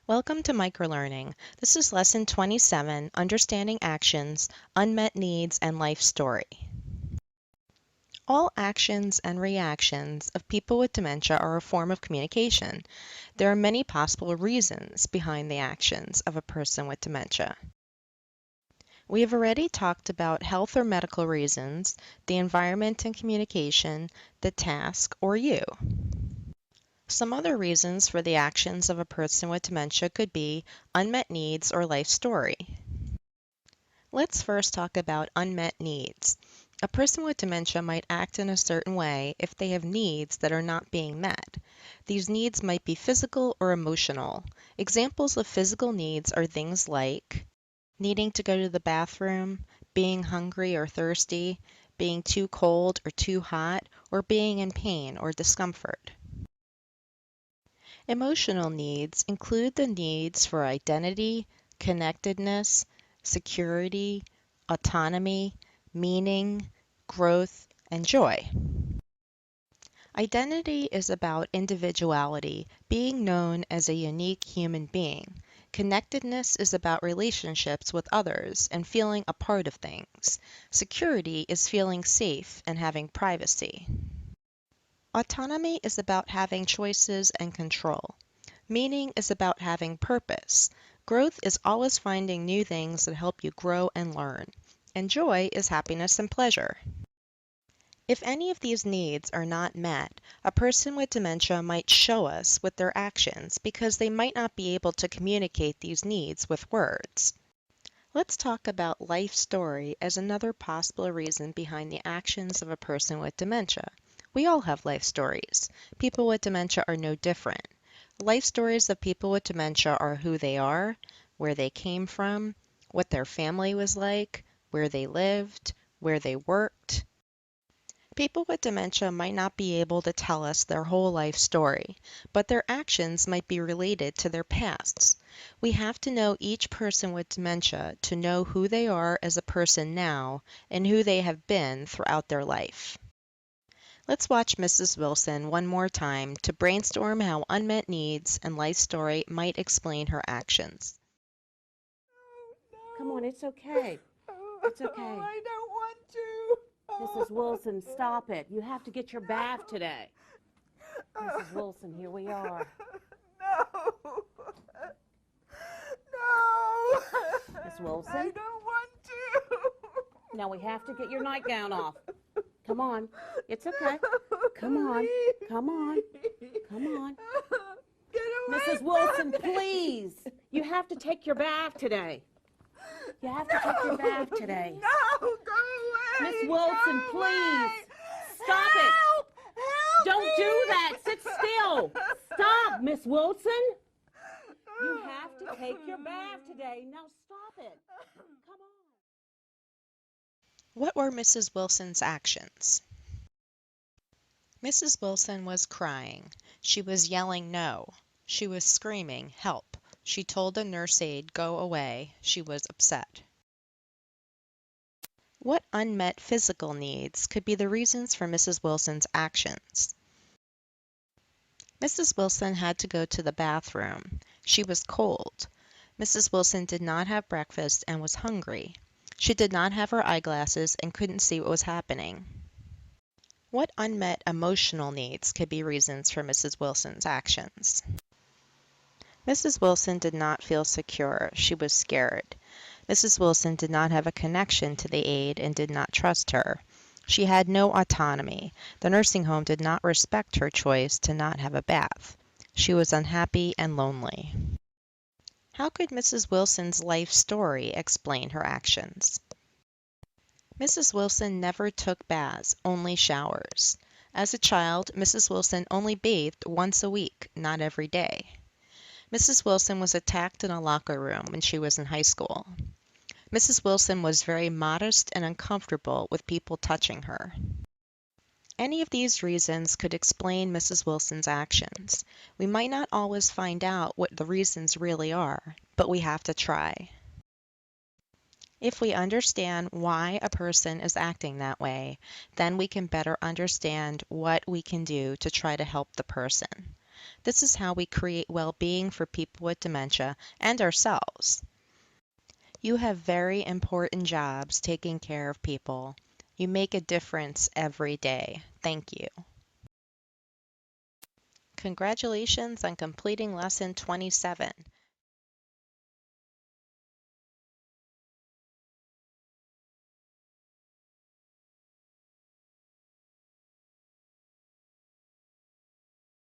Welcome to Microlearning. This is Lesson 27, Understanding Actions, Unmet Needs, and Life Story. All actions and reactions of people with dementia are a form of communication. There are many possible reasons behind the actions of a person with dementia. We have already talked about health or medical reasons, the environment and communication, the task, or you. Some other reasons for the actions of a person with dementia could be unmet needs or life story. Let's first talk about unmet needs. A person with dementia might act in a certain way if they have needs that are not being met. These needs might be physical or emotional. Examples of physical needs are things like needing to go to the bathroom, being hungry or thirsty, being too cold or too hot, or being in pain or discomfort. Emotional needs include the needs for identity, connectedness, security, autonomy, meaning, growth, and joy. Identity is about individuality, being known as a unique human being. Connectedness is about relationships with others and feeling a part of things. Security is feeling safe and having privacy. Autonomy is about having choices and control. Meaning is about having purpose. Growth is always finding new things that help you grow and learn. And joy is happiness and pleasure. If any of these needs are not met, a person with dementia might show us with their actions because they might not be able to communicate these needs with words. Let's talk about life story as another possible reason behind the actions of a person with dementia. We all have life stories. People with dementia are no different. Life stories of people with dementia are who they are, where they came from, what their family was like, where they lived, where they worked. People with dementia might not be able to tell us their whole life story, but their actions might be related to their pasts. We have to know each person with dementia to know who they are as a person now and who they have been throughout their life. Let's watch Mrs. Wilson one more time to brainstorm how unmet needs and life story might explain her actions. Come on, it's okay. It's okay. I don't want to. Mrs. Wilson, stop it. You have to get your bath today. Mrs. Wilson, here we are. No. No. Miss Wilson? I don't want to. Now we have to get your nightgown off. Come on. It's okay. Come on. Come on. Come on. Get away. Mrs. Wilson, please. You have to take your bath today. You have to take your bath today. No, go away. Miss Wilson, Go please. away. Stop it. Help. Help Don't me. do that. Sit still. Stop, Miss Wilson. You have to take your bath today. Now stop it. Come on. What were Mrs. Wilson's actions? Mrs. Wilson was crying. She was yelling no. She was screaming help. She told the nurse aide go away. She was upset. What unmet physical needs could be the reasons for Mrs. Wilson's actions? Mrs. Wilson had to go to the bathroom. She was cold. Mrs. Wilson did not have breakfast and was hungry. She did not have her eyeglasses and couldn't see what was happening. What unmet emotional needs could be reasons for Mrs. Wilson's actions? Mrs. Wilson did not feel secure. She was scared. Mrs. Wilson did not have a connection to the aide and did not trust her. She had no autonomy. The nursing home did not respect her choice to not have a bath. She was unhappy and lonely. How could Mrs. Wilson's life story explain her actions? Mrs. Wilson never took baths, only showers. As a child, Mrs. Wilson only bathed once a week, not every day. Mrs. Wilson was attacked in a locker room when she was in high school. Mrs. Wilson was very modest and uncomfortable with people touching her. Any of these reasons could explain Mrs. Wilson's actions. We might not always find out what the reasons really are, but we have to try. If we understand why a person is acting that way, then we can better understand what we can do to try to help the person. This is how we create well-being for people with dementia and ourselves. You have very important jobs taking care of people. You make a difference every day. Thank you. Congratulations on completing lesson 27.